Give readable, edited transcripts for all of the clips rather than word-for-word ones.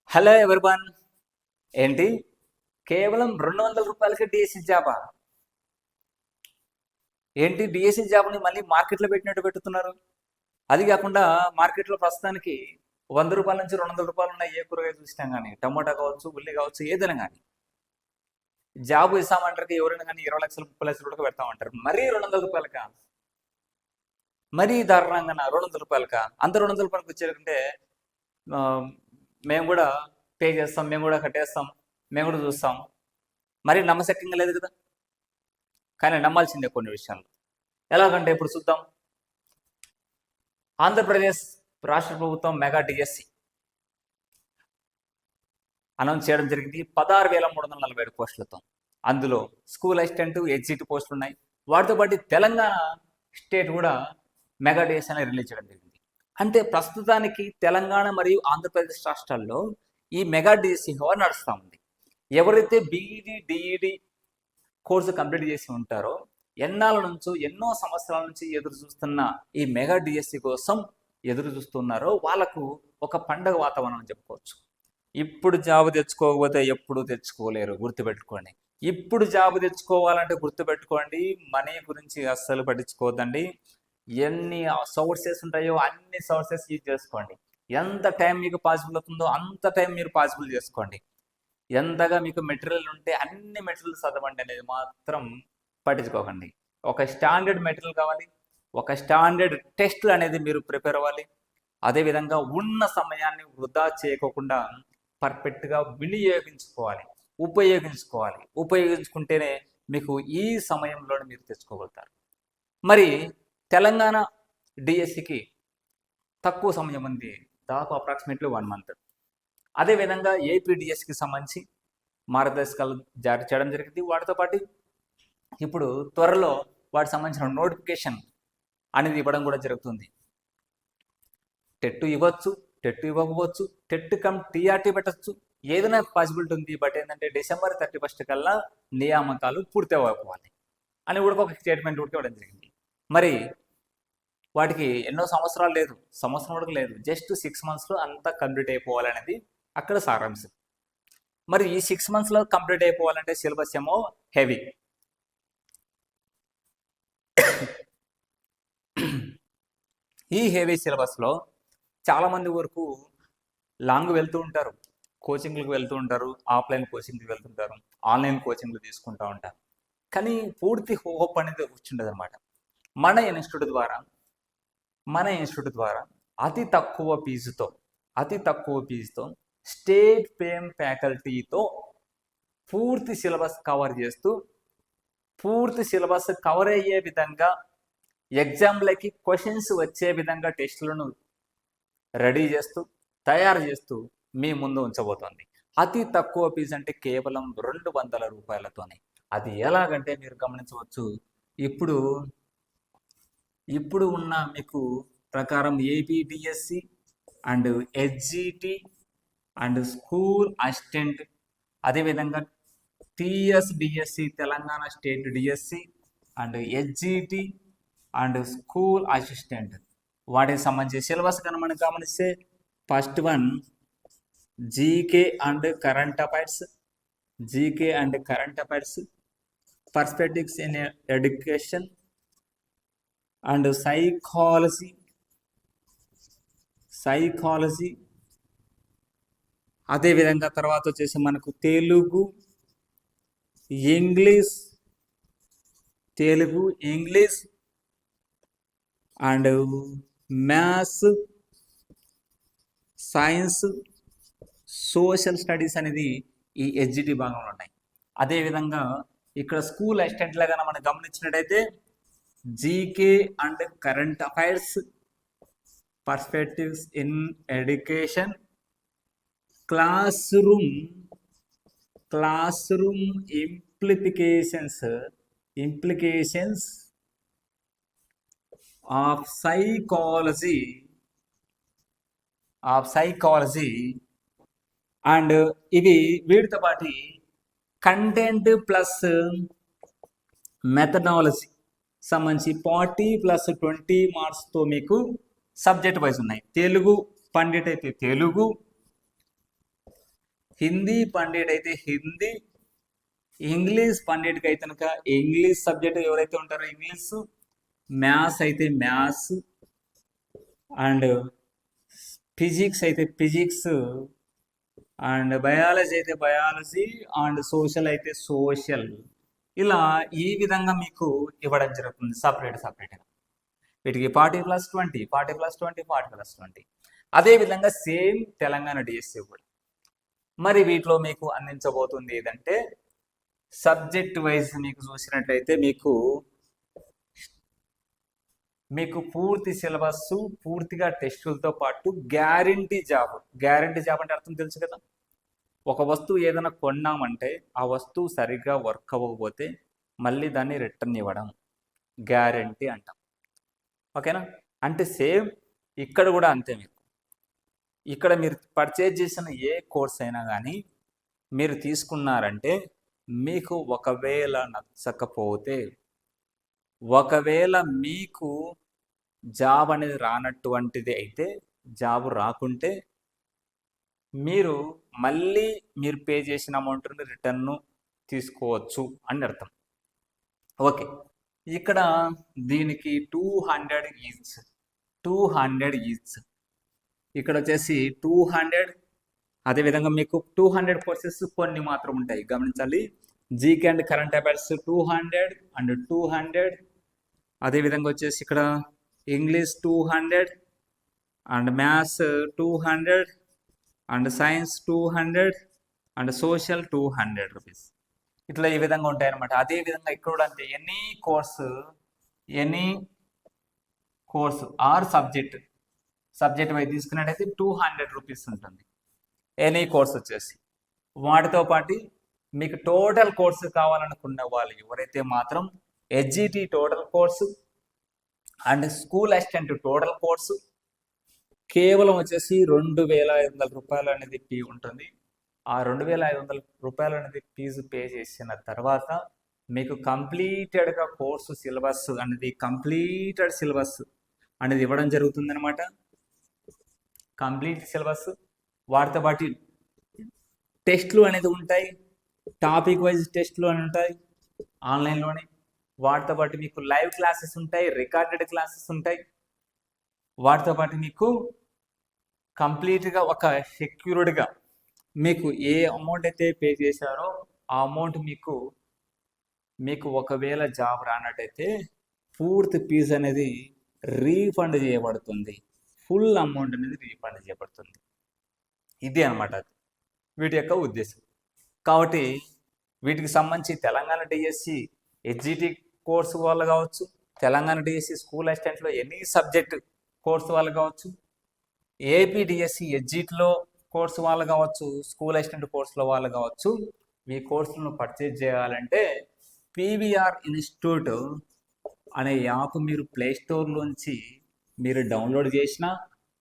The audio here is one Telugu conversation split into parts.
Hello everyone. ఏంటి కేవలం 200 రూపాయలకి డిఎస్సి జాబా? ఏంటి డిఎస్సి జాబ్ని మళ్ళీ మార్కెట్లో పెట్టినట్టు పెట్టుతున్నారు? అది కాకుండా మార్కెట్లో ప్రస్తుతానికి 100 రూపాయల నుంచి 200 రూపాయలు ఉన్న ఏ కూరగాయ చూసినా కానీ, టమాటా కావచ్చు, ఉల్లి కావచ్చు, ఏదైనా కానీ జాబ్ ఇస్తామంటారు. ఎవరైనా కానీ 20 లక్షలు 30 లక్షలు కూడా పెడతామంటారు. మరీ 200 రూపాయలకా? మరీ దారుణంగా 200 రూపాయలకా? అంత 200 రూపాయలకు వచ్చేటంటే మేము కూడా పే చేస్తాం, మేము కూడా కట్టేస్తాం, మేము కూడా చూస్తాం. మరీ నమ్మశక్యంగా లేదు కదా. కానీ నమ్మాల్సిందే కొన్ని విషయాలు. ఎలాగంటే ఇప్పుడు చూద్దాం. ఆంధ్రప్రదేశ్ రాష్ట్ర ప్రభుత్వం మెగా డిఎస్సి అనౌన్స్ చేయడం జరిగింది 16,347 పోస్టులతో. అందులో స్కూల్ అసిస్టెంట్, హెచ్జిటి పోస్టులు ఉన్నాయి. వాటితో పాటు తెలంగాణ స్టేట్ కూడా మెగా డిఎస్సి అనేది రిలీజ్ చేయడం జరిగింది. అంటే ప్రస్తుతానికి తెలంగాణ మరియు ఆంధ్రప్రదేశ్ రాష్ట్రాల్లో ఈ మెగా డిఎస్సి హవా నడుస్తూ ఉంది. ఎవరైతే బీఈడి, డిఈడి కోర్సు కంప్లీట్ చేసి ఉంటారో, ఎన్నాళ్ళ నుంచో, ఎన్నో సంవత్సరాల నుంచి ఎదురు చూస్తున్న ఈ మెగా డిఎస్సి కోసం ఎదురు చూస్తున్నారో వాళ్ళకు ఒక పండగ వాతావరణం చెప్పుకోవచ్చు. ఇప్పుడు జాబ్ తెచ్చుకోకపోతే ఎప్పుడు తెచ్చుకోలేరు, గుర్తుపెట్టుకోండి. ఇప్పుడు జాబ్ తెచ్చుకోవాలంటే గుర్తుపెట్టుకోండి, మనీ గురించి అస్సలు పట్టించుకోవద్దండి. ఎన్ని సోర్సెస్ ఉంటాయో అన్ని సోర్సెస్ యూజ్ చేసుకోండి. ఎంత టైం మీకు పాసిబుల్ అవుతుందో అంత టైం మీరు పాసిబుల్ చేసుకోండి. ఎంతగా మీకు మెటీరియల్ ఉంటే అన్ని మెటీరియల్ చదవండి అనేది మాత్రం పట్టించుకోకండి. ఒక స్టాండర్డ్ మెటీరియల్ కావాలి, ఒక స్టాండర్డ్ టెస్ట్లు అనేది మీరు ప్రిపేర్ అవ్వాలి. అదేవిధంగా ఉన్న సమయాన్ని వృధా చేయకోకుండా పర్ఫెక్ట్గా ఉపయోగించుకుంటేనే మీకు ఈ సమయంలో మీరు తెచ్చుకోగలుగుతారు. మరి తెలంగాణ డిఎస్సికి తక్కువ సమయం ఉంది, దాదాపు అప్రాక్సిమేట్లీ 1 మంత్. అదేవిధంగా ఏపీ డిఎస్సికి సంబంధించి మార్గదర్శకాలు జారీ చేయడం జరిగింది. వాటితో పాటు ఇప్పుడు త్వరలో వాటికి సంబంధించిన నోటిఫికేషన్ అనేది ఇవ్వడం కూడా జరుగుతుంది. టెట్ ఇవ్వచ్చు, టెట్ ఇవ్వకపోవచ్చు, టెట్ కమ్ టీఆర్టీ పెట్టచ్చు, ఏదైనా పాసిబిలిటీ ఉంది. బట్ ఏంటంటే December 31 కల్లా నియామకాలు పూర్తి అవ్వకపోవాలి అని కూడా ఒక స్టేట్మెంట్ కూడా ఇవ్వడం జరిగింది. మరి వాటికి ఎన్నో సంవత్సరాలు లేదు, సంవత్సరం కూడా లేదు, జస్ట్ 6 monthsలో అంతా కంప్లీట్ అయిపోవాలనేది అక్కడ సారాంశం. మరి ఈ 6 monthsలో కంప్లీట్ అయిపోవాలంటే సిలబస్ ఏమో హెవీ. ఈ హెవీ సిలబస్లో చాలామంది వరకు లాంగ్ వెళ్తూ ఉంటారు, కోచింగ్లకు వెళ్తూ ఉంటారు, ఆఫ్లైన్ కోచింగ్కి వెళ్తుంటారు, ఆన్లైన్ కోచింగ్లు తీసుకుంటూ ఉంటారు. కానీ పూర్తి హోప్ అనేది వచ్చిండదు అనమాట. మన ఇన్స్టిట్యూట్ ద్వారా అతి తక్కువ ఫీజుతో స్టేట్ పేమ్ ఫ్యాకల్టీతో పూర్తి సిలబస్ కవర్ చేస్తూ, పూర్తి సిలబస్ కవర్ అయ్యే విధంగా, ఎగ్జామ్లకి క్వశ్చన్స్ వచ్చే విధంగా టెస్టులను రెడీ చేస్తూ, తయారు చేస్తూ మీ ముందు ఉంచబోతోంది. అతి తక్కువ ఫీజు అంటే కేవలం 200 రూపాయలతోనే. అది ఎలాగంటే మీరు గమనించవచ్చు. ఇప్పుడు ఉన్న మీకు ప్రకారం APDSC and HGT and school assistant, అదేవిధంగా TSDSC Telangana state DSC and HGT and school assistant, వాటికి సంబంధించి సిలబస్ కనుక మనం గమనిస్తే first one GK and current affairs, perspectives in education and psychology, అదేవిధంగా తర్వాత వచ్చేసి మనకు Telugu, English and maths, science, social studies అనేది ఈ హెచ్జిటి భాగంలో ఉన్నాయి. అదేవిధంగా ఇక్కడ స్కూల్ అసిస్టెంట్ లాగా మనం గమనించినట్టయితే GK and current affairs, perspectives in education, class room implications of psychology and ఇవి వీటితో పాటు కంటెంట్ ప్లస్ మెథడాలజీ సంబంధించి 40+20 మార్క్స్తో మీకు సబ్జెక్ట్ వైజ్ ఉన్నాయి. తెలుగు పండిట్ అయితే తెలుగు, హిందీ పండిట్ అయితే హిందీ, ఇంగ్లీష్ పండిట్కి అయితే కనుక ఇంగ్లీష్ సబ్జెక్ట్ ఎవరైతే ఉంటారో ఇంగ్లీష్, మ్యాథ్స్ అయితే మ్యాథ్స్, అండ్ ఫిజిక్స్ అయితే ఫిజిక్స్, అండ్ బయాలజీ అయితే బయాలజీ, అండ్ సోషల్ అయితే సోషల్. ఇలా ఈ విధంగా మీకు ఇవ్వడం జరుగుతుంది సపరేట్గా. వీటికి 40+20, 40+20, 40+20. అదేవిధంగా సేమ్ తెలంగాణ డిఎస్సి కూడా. మరి వీటిలో మీకు అందించబోతుంది ఏదంటే సబ్జెక్ట్ వైజ్ మీకు చూసినట్లయితే మీకు పూర్తి సిలబస్, పూర్తిగా టెస్టులతో పాటు గ్యారంటీ జాబ్ అంటే అర్థం తెలుసు కదా. ఒక వస్తువు ఏదైనా కొన్నామంటే ఆ వస్తువు సరిగ్గా వర్క్ అవ్వకపోతే మళ్ళీ దాన్ని రిటర్న్ ఇవ్వడం గ్యారంటీ అంటాం. ఓకేనా? అంటే సేమ్ ఇక్కడ కూడా అంతే. ఇక్కడ మీరు పర్చేజ్ చేసిన ఏ కోర్స్ అయినా కానీ మీరు తీసుకున్నారంటే మీకు ఒకవేళ నచ్చకపోతే, ఒకవేళ మీకు జాబ్ అనేది రానటువంటిది అయితే, జాబ్ రాకుంటే మీరు మళ్ళీ మీరు పే చేసిన అమౌంట్ని రిటర్న్ తీసుకోవచ్చు అని అర్థం. ఓకే, ఇక్కడ దీనికి 200 ఈచ్. ఇక్కడ వచ్చేసి 200. అదేవిధంగా మీకు 200 కోర్సెస్ కొన్ని మాత్రం ఉంటాయి, గమనించాలి. GK and current affairs 200 and 200. అదేవిధంగా వచ్చేసి ఇక్కడ English 200 and maths 200 and science 200 and social 200 rupees. ఇట్లా ఈ విధంగా ఉంటాయి అన్నమాట. అదేవిధంగా ఇక్కడ కూడా అంతే, any course or subject wise తీసుకున్నట్టయితే 200 రూపీస్ ఉంటుంది ఎనీ కోర్స్ వచ్చేసి. వాటితో పాటు మీకు టోటల్ కోర్సు కావాలనుకున్న వాళ్ళు ఎవరైతే మాత్రం HGT total course and school assistant total course కేవలం వచ్చేసి 2,500 రూపాయలు అనేది ఫీ ఉంటుంది. ఆ 2,500 రూపాయలు అనేది ఫీజు పే చేసిన తర్వాత మీకు కంప్లీటెడ్గా కోర్సు సిలబస్ అనేది కంప్లీటెడ్ సిలబస్ అనేది ఇవ్వడం జరుగుతుంది అనమాట. కంప్లీట్ సిలబస్, వాటితో పాటు టెస్ట్లు అనేది ఉంటాయి, టాపిక్ వైజ్ టెస్ట్లు అని ఉంటాయి ఆన్లైన్లోనే. వాటితో పాటు మీకు లైవ్ క్లాసెస్ ఉంటాయి, రికార్డెడ్ క్లాసెస్ ఉంటాయి. వాటితో పాటు మీకు కంప్లీట్గా ఒక సెక్యూర్డ్గా మీకు ఏ అమౌంట్ అయితే పే చేశారో ఆ అమౌంట్ మీకు ఒకవేళ జాబ్ రానట్టయితే పూర్తి ఫీజు అనేది రీఫండ్ చేయబడుతుంది, ఫుల్ అమౌంట్ అనేది రీఫండ్ చేయబడుతుంది. ఇది అనమాట వీటి యొక్క ఉద్దేశం. కాబట్టి వీటికి సంబంధించి తెలంగాణ డిఎస్సి హెచ్జిటి కోర్సు వాళ్ళు కావచ్చు, తెలంగాణ డిఎస్సి స్కూల్ అసిస్టెంట్లో ఎనీ సబ్జెక్ట్ కోర్సు వాళ్ళు కావచ్చు, ఏపీ డిఎస్సి హెచ్జిటిలో కోర్సు వాళ్ళు కావచ్చు, స్కూల్ అసిస్టెంట్ కోర్సులో వాళ్ళు కావచ్చు, మీ కోర్సులను పర్చేజ్ చేయాలంటే పీవీఆర్ ఇన్స్టిట్యూట్ అనే యాప్ మీరు ప్లేస్టోర్లోంచి మీరు డౌన్లోడ్ చేసినా,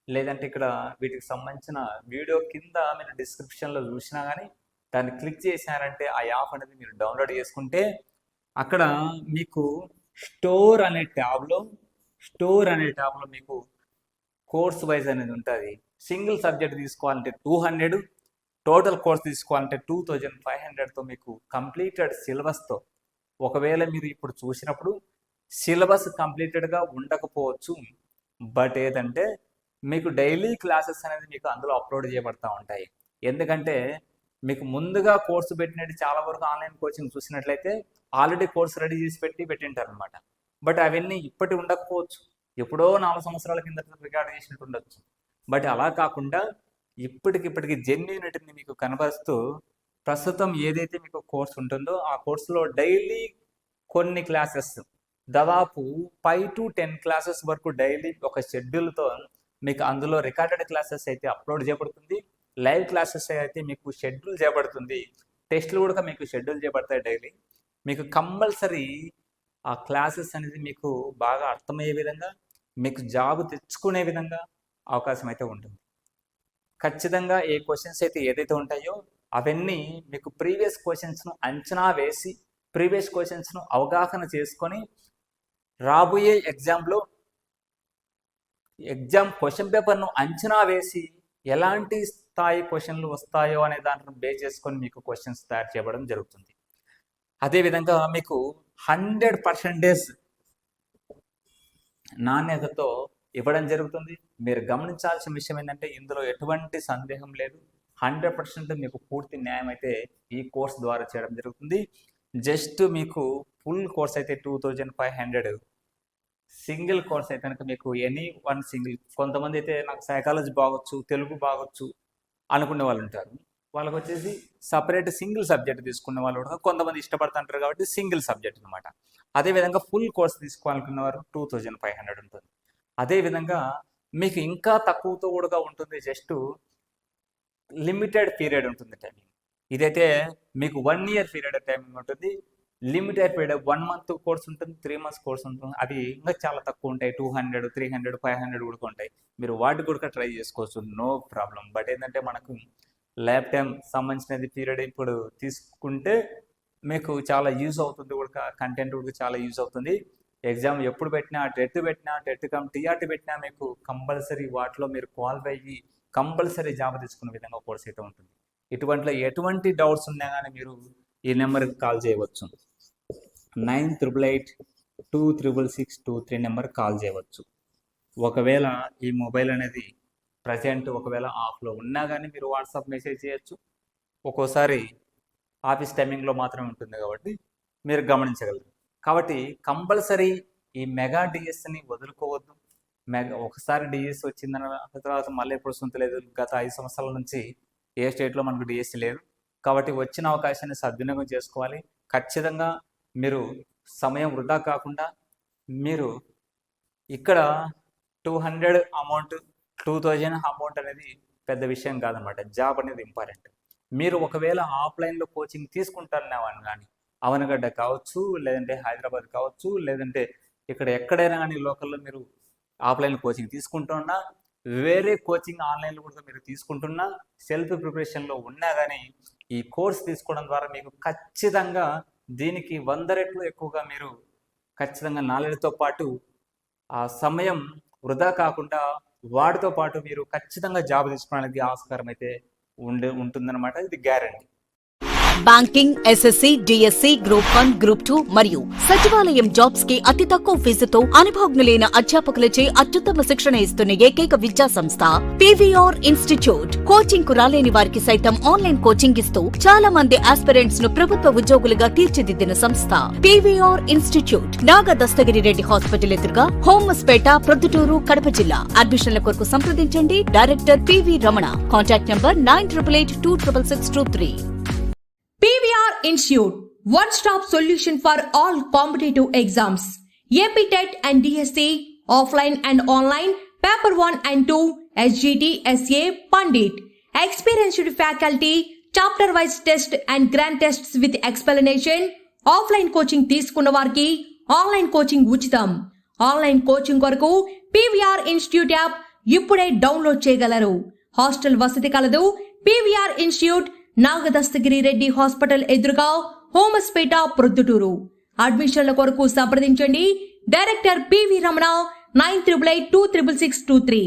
లేదంటే ఇక్కడ వీటికి సంబంధించిన వీడియో కింద మీరు డిస్క్రిప్షన్లో చూసినా కానీ దాన్ని క్లిక్ చేశారంటే ఆ యాప్ అనేది మీరు డౌన్లోడ్ చేసుకుంటే అక్కడ మీకు స్టోర్ అనే ట్యాబ్లో మీకు కోర్స్ వైజ్ అనేది ఉంటుంది. సింగిల్ సబ్జెక్ట్ తీసుకోవాలంటే 200, టోటల్ కోర్స్ తీసుకోవాలంటే 2,500తో మీకు కంప్లీటెడ్ సిలబస్తో. ఒకవేళ మీరు ఇప్పుడు చూసినప్పుడు సిలబస్ కంప్లీటెడ్గా ఉండకపోవచ్చు, బట్ ఏదంటే మీకు డైలీ క్లాసెస్ అనేది మీకు అందులో అప్లోడ్ చేయబడతా ఉంటాయి. ఎందుకంటే మీకు ముందుగా కోర్సు పెట్టినట్టు చాలా వరకు ఆన్లైన్ కోచింగ్ చూసినట్లయితే ఆల్రెడీ కోర్సు రెడీ చేసి పెట్టింటారు అనమాట. బట్ అవన్నీ ఇప్పటి ఉండకపోవచ్చు, ఎప్పుడో 4 సంవత్సరాల కింద రికార్డ్ చేసినట్టు ఉండొచ్చు. బట్ అలా కాకుండా ఇప్పటికిప్పటికి జెన్యూనిటీని మీకు కనబరుస్తూ ప్రస్తుతం ఏదైతే మీకు కోర్సు ఉంటుందో ఆ కోర్సులో డైలీ కొన్ని క్లాసెస్, దాదాపు 5 to 10 క్లాసెస్ వరకు డైలీ ఒక షెడ్యూల్తో మీకు అందులో రికార్డెడ్ క్లాసెస్ అయితే అప్లోడ్ చేయబడుతుంది, లైవ్ క్లాసెస్ అయితే మీకు షెడ్యూల్ చేయబడుతుంది, టెస్టులు కూడా మీకు షెడ్యూల్ చేయబడతాయి డైలీ. మీకు కంపల్సరీ ఆ క్లాసెస్ అనేది మీకు బాగా అర్థమయ్యే విధంగా, మీకు జాబ్ తెచ్చుకునే విధంగా అవకాశం అయితే ఉంటుంది. ఖచ్చితంగా ఏ క్వశ్చన్స్ అయితే ఏదైతే ఉంటాయో అవన్నీ మీకు ప్రీవియస్ క్వశ్చన్స్ను అంచనా వేసి, ప్రీవియస్ క్వశ్చన్స్ను అవగాహన చేసుకొని రాబోయే ఎగ్జామ్ క్వశ్చన్ పేపర్ను అంచనా వేసి ఎలాంటి స్థాయి క్వశ్చన్లు వస్తాయో అనే దాంట్లో బేస్ చేసుకొని మీకు క్వశ్చన్స్ తయారు చేయడం జరుగుతుంది. అదేవిధంగా మీకు 100% నాణ్యతతో ఇవ్వడం జరుగుతుంది. మీరు గమనించాల్సిన విషయం ఏంటంటే ఇందులో ఎటువంటి సందేహం లేదు. 100% మీకు పూర్తి న్యాయం అయితే ఈ కోర్స్ ద్వారా చేయడం జరుగుతుంది. జస్ట్ మీకు ఫుల్ కోర్స్ అయితే 2500, సింగిల్ కోర్స్ అయితే కనుక మీకు ఎనీ వన్ సింగిల్. కొంతమంది అయితే నాకు సైకాలజీ బాగొచ్చు, తెలుగు బాగొచ్చు అనుకునే వాళ్ళు ఉంటారు. వాళ్ళకి వచ్చేసి సపరేట్ సింగిల్ సబ్జెక్ట్ తీసుకునే వాళ్ళు కూడా కొంతమంది ఇష్టపడుతుంటారు కాబట్టి సింగిల్ సబ్జెక్ట్ అనమాట. అదేవిధంగా ఫుల్ కోర్స్ తీసుకోవాలనుకున్న వారు 2500 ఉంటుంది. అదేవిధంగా మీకు ఇంకా తక్కువతో కూడా ఉంటుంది. జస్ట్ లిమిటెడ్ పీరియడ్ ఉంటుంది టైమింగ్. ఇదైతే మీకు 1 year పీరియడ్ టైమింగ్ ఉంటుంది. లిమిటెడ్ పీరియడ్ 1 month కోర్స్ ఉంటుంది, 3 months కోర్స్ ఉంటుంది. అది ఇంకా చాలా తక్కువ ఉంటాయి. 200, 300, 500 కూడా ఉంటాయి. మీరు వాటి కూడా ట్రై చేసుకోవచ్చు, నో ప్రాబ్లం. బట్ ఏంటంటే మనకు ల్యాబ్ టైం సంబంధించినది పీరియడ్ ఇప్పుడు తీసుకుంటే మీకు చాలా యూజ్ అవుతుంది. కూడా కంటెంట్ కూడా చాలా యూజ్ అవుతుంది. ఎగ్జామ్ ఎప్పుడు పెట్టినా, టెట్ కమ్ టీఆర్టీ పెట్టినా మీకు కంపల్సరీ వాటిలో మీరు క్వాలిఫై అయ్యి కంపల్సరీ జాబ్ తీసుకునే విధంగా కోర్స్ అయితే ఉంటుంది. ఇటువంటిలో ఎటువంటి డౌట్స్ ఉన్నా కానీ మీరు ఈ నెంబర్కి కాల్ చేయవచ్చు. 9888266623 నెంబర్కి కాల్ చేయవచ్చు. ఒకవేళ ఈ మొబైల్ అనేది ప్రజెంట్ ఒకవేళ ఆఫ్లో ఉన్నా కానీ మీరు వాట్సాప్ మెసేజ్ చేయొచ్చు. ఒక్కోసారి ఆఫీస్ టైమింగ్లో మాత్రమే ఉంటుంది కాబట్టి మీరు గమనించగలరు. కాబట్టి కంపల్సరీ ఈ మెగా డిఎస్ని వదులుకోవద్దు. ఒకసారి డిఎస్ వచ్చిందన్న తర్వాత మళ్ళీ ఎప్పుడు సొంతలేదు. గత 5 సంవత్సరాల నుంచి ఏ స్టేట్లో మనకు డిఎస్సి లేదు. కాబట్టి వచ్చిన అవకాశాన్ని సద్వినియోగం చేసుకోవాలి. ఖచ్చితంగా మీరు సమయం వృధా కాకుండా మీరు ఇక్కడ 200 అమౌంట్, 2000 అమౌంట్ అనేది పెద్ద విషయం కాదనమాట. జాబ్ అనేది ఇంపార్టెంట్. మీరు ఒకవేళ ఆఫ్లైన్లో కోచింగ్ తీసుకుంటారనేవాడిని కానీ అవనగడ్డ కావచ్చు, లేదంటే హైదరాబాద్ కావచ్చు, లేదంటే ఇక్కడ ఎక్కడైనా కానీ లోకల్లో మీరు ఆఫ్లైన్ కోచింగ్ తీసుకుంటున్నా, వేరే కోచింగ్ ఆన్లైన్లో కూడా మీరు తీసుకుంటున్నా, సెల్ఫ్ ప్రిపరేషన్లో ఉన్నా కానీ ఈ కోర్స్ తీసుకోవడం ద్వారా మీకు ఖచ్చితంగా దీనికి 100 రెట్లు ఎక్కువగా మీరు ఖచ్చితంగా నాలెడ్జ్తో పాటు ఆ సమయం వృధా కాకుండా వాటితో పాటు మీరు ఖచ్చితంగా జాబ్ తీసుకోవడానికి ఆస్కారం అయితే ఉంటుందన్నమాట. ఇది guarantee. Banking, SSC, DSC, group 1, group 2 మరియు సచివాలయం జాబ్స్ కి అతి తక్కువ ఫీజుతో అనుభవజ్ఞులైన అధ్యాపకులచే అత్యుత్తమ శిక్షణ ఇస్తున్న ఏకైక విద్యా సంస్థ పీవీఆర్ ఇన్స్టిట్యూట్. కోచింగ్ కు రాలేని వారికి సైతం ఆన్లైన్ కోచింగ్ ఇస్తూ చాలా మంది ఆస్పిరెంట్స్ ను ప్రభుత్వ ఉద్యోగులుగా తీర్చిదిద్దిన సంస్థ పీవీఆర్ ఇన్స్టిట్యూట్. నాగ దస్తగిరి రెడ్డి హాస్పిటల్ ఎదురుగా, హోమస్పేట, ప్రొద్దుటూరు, కడప జిల్లా. అడ్మిషన్ల కొరకు సంప్రదించండి. Director PV Ramana. Contact number 9888266623. PVR Institute, one-stop solution for all competitive exams. AP TET and DSC, offline and online, paper 1 and 2, SGT, SA, Pandit. Experienced faculty, chapter-wise test and grand tests with explanation. Offline coaching తీసుకున్న వారికి ఆన్లైన్ కోచింగ్ ఉచితం. ఆన్లైన్ కోచింగ్ కొరకు PVR Institute యాప్ ఇప్పుడే డౌన్లోడ్ చేయగలరు. హాస్టల్ వసతి కలదు. PVR Institute, Nagadastagiri Reddy hospital ఎదురుగా, హోమస్పేట, ప్రొద్దుటూరు. అడ్మిషన్ల కొరకు సంప్రదించండి. Director PV Ramana. 9888266623.